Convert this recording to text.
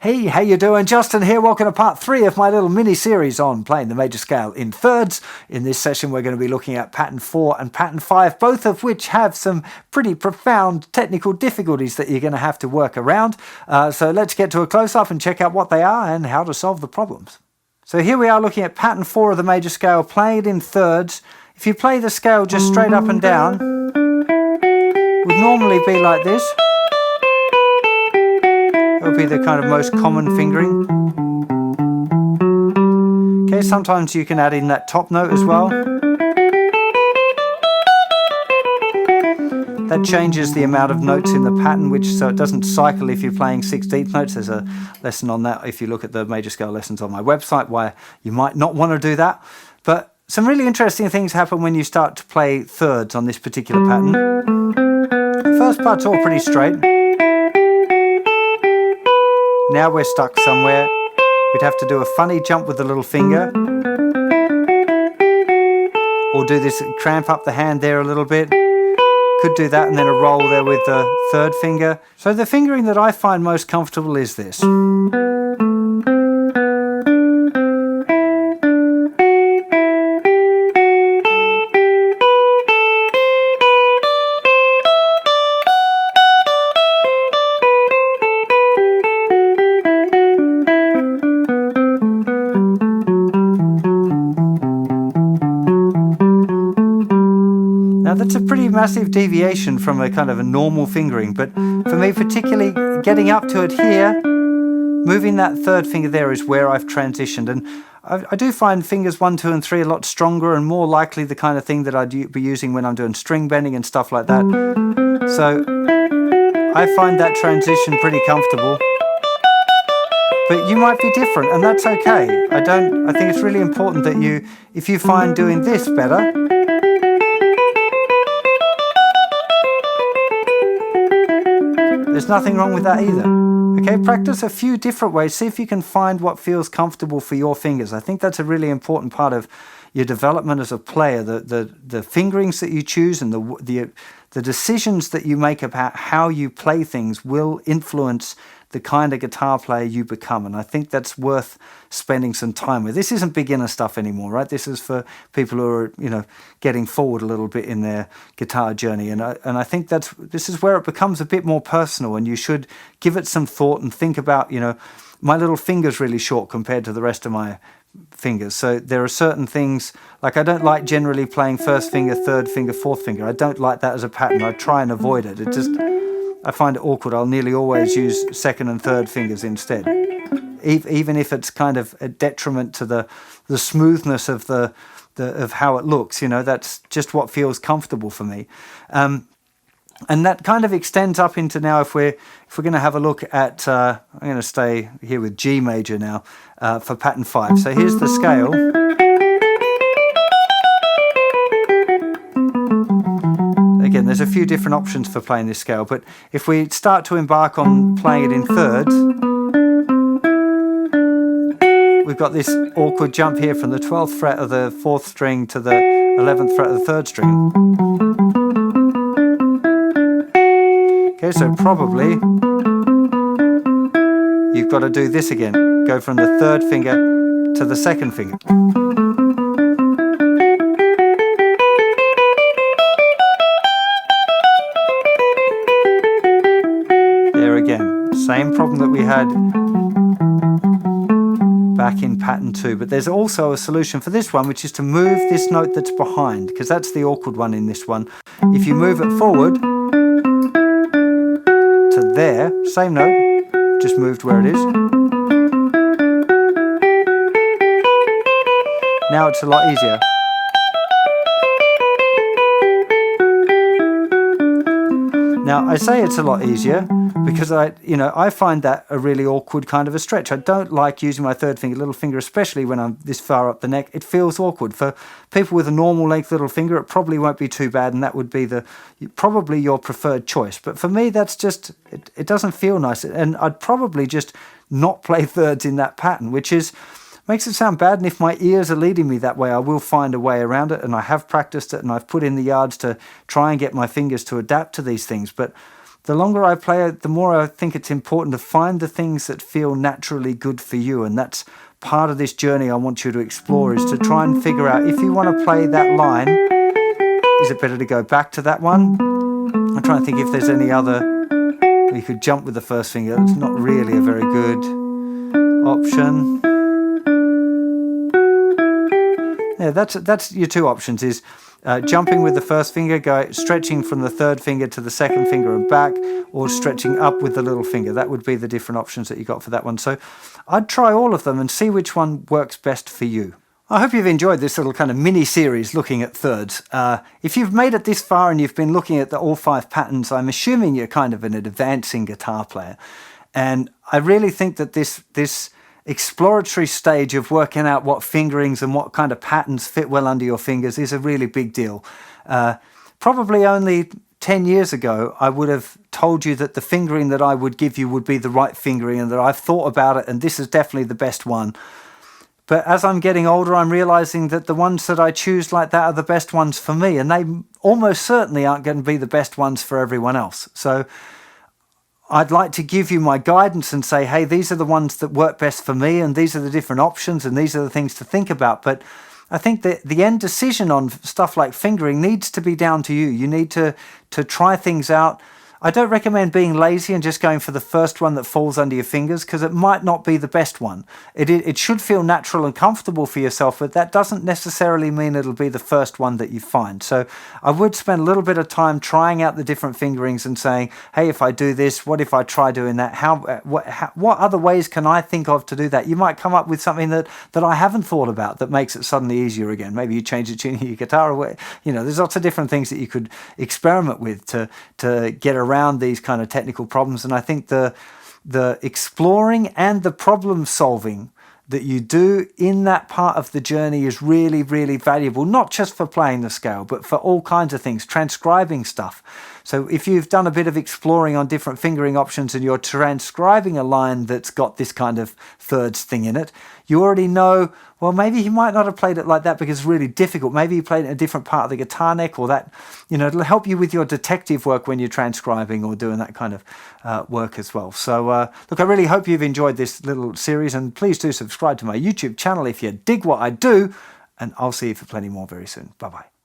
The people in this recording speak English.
Hey, how you doing? Justin here. Welcome to part 3 of my little mini-series on playing the major scale in thirds. In this session, we're going to be looking at pattern 4 and pattern 5, both of which have some pretty profound technical difficulties that you're going to have to work around. So let's get to a close-up and check out what they are and how to solve the problems. So here we are looking at pattern 4 of the major scale, playing it in thirds. If you play the scale just straight up and down, it would normally be like this. It would be the kind of most common fingering. Okay, sometimes you can add in that top note as well. That changes the amount of notes in the pattern, so it doesn't cycle if you're playing 16th notes. There's a lesson on that if you look at the major scale lessons on my website, why you might not want to do that. But some really interesting things happen when you start to play thirds on this particular pattern. The first part's all pretty straight. Now we're stuck somewhere. We'd have to do a funny jump with the little finger. Or do this, cramp up the hand there a little bit. Could do that and then a roll there with the third finger. So the fingering that I find most comfortable is this. Now that's a pretty massive deviation from a kind of a normal fingering, but for me particularly getting up to it here, moving that third finger there is where I've transitioned, and I do find fingers 1, 2 and 3 a lot stronger and more likely the kind of thing that I'd be using when I'm doing string bending and stuff like that. So I find that transition pretty comfortable. But you might be different, and that's okay. I think it's really important that if you find doing this better, there's nothing wrong with that either. Okay, practice a few different ways. See if you can find what feels comfortable for your fingers. I think that's a really important part of your development as a player. The fingerings that you choose and the decisions that you make about how you play things will influence the kind of guitar player you become, and I think that's worth spending some time with. This isn't beginner stuff anymore, right? This is for people who are, getting forward a little bit in their guitar journey, and I think this is where it becomes a bit more personal, and you should give it some thought and think about, my little finger's really short compared to the rest of my fingers, so there are certain things, like I don't like generally playing first finger, third finger, fourth finger. I don't like that as a pattern. I try and avoid it. I find it awkward. I'll nearly always use second and third fingers instead, even if it's kind of a detriment to the smoothness of of how it looks. That's just what feels comfortable for me, and that kind of extends up into now. If we're going to have a look at, I'm going to stay here with G major now for pattern 5. So here's the scale. Again, there's a few different options for playing this scale, but if we start to embark on playing it in thirds, we've got this awkward jump here from the 12th fret of the 4th string to the 11th fret of the 3rd string. Okay, so probably you've got to do this again. Go from the 3rd finger to the 2nd finger. Again, same problem that we had back in pattern 2, but there's also a solution for this one, which is to move this note that's behind, because that's the awkward one in this one. If you move it forward to there, same note, just moved where it is. Now it's a lot easier. Now I say it's a lot easier because I find that a really awkward kind of a stretch. I don't like using my third finger, little finger, especially when I'm this far up the neck. It feels awkward. For people with a normal length little finger, it probably won't be too bad, and that would be probably your preferred choice. But for me, that's just, it doesn't feel nice, and I'd probably just not play thirds in that pattern, which makes it sound bad, and if my ears are leading me that way, I will find a way around it, and I have practiced it, and I've put in the yards to try and get my fingers to adapt to these things. But the longer I play it, the more I think it's important to find the things that feel naturally good for you. And that's part of this journey I want you to explore, is to try and figure out, if you want to play that line, is it better to go back to that one? I'm trying to think if there's any other. You could jump with the first finger. It's not really a very good option. Yeah, that's your two options, is jumping with the first finger, stretching from the third finger to the second finger and back, or stretching up with the little finger. That would be the different options that you got for that one. So I'd try all of them and see which one works best for you. I hope you've enjoyed this little kind of mini series looking at thirds. If you've made it this far and you've been looking at all 5 patterns, I'm assuming you're kind of an advancing guitar player. And I really think that this exploratory stage of working out what fingerings and what kind of patterns fit well under your fingers is a really big deal. Probably only 10 years ago, I would have told you that the fingering that I would give you would be the right fingering, and that I've thought about it and this is definitely the best one. But as I'm getting older, I'm realizing that the ones that I choose like that are the best ones for me, and they almost certainly aren't going to be the best ones for everyone else. So I'd like to give you my guidance and say, hey, these are the ones that work best for me, and these are the different options, and these are the things to think about. But I think that the end decision on stuff like fingering needs to be down to you. You need to try things out. I don't recommend being lazy and just going for the first one that falls under your fingers, because it might not be the best one. It should feel natural and comfortable for yourself, but that doesn't necessarily mean it'll be the first one that you find. So I would spend a little bit of time trying out the different fingerings and saying, hey, if I do this, what if I try doing that? What other ways can I think of to do that? You might come up with something that I haven't thought about that makes it suddenly easier again. Maybe you change the tuning of your guitar, or there's lots of different things that you could experiment with to get around these kind of technical problems. And I think the exploring and the problem solving that you do in that part of the journey is really, really valuable, not just for playing the scale, but for all kinds of things, transcribing stuff. So if you've done a bit of exploring on different fingering options and you're transcribing a line that's got this kind of thirds thing in it, you already know, well, maybe he might not have played it like that because it's really difficult. Maybe he played it in a different part of the guitar neck, or that, it'll help you with your detective work when you're transcribing or doing that kind of work as well. So look, I really hope you've enjoyed this little series, and please do subscribe to my YouTube channel if you dig what I do, and I'll see you for plenty more very soon. Bye-bye.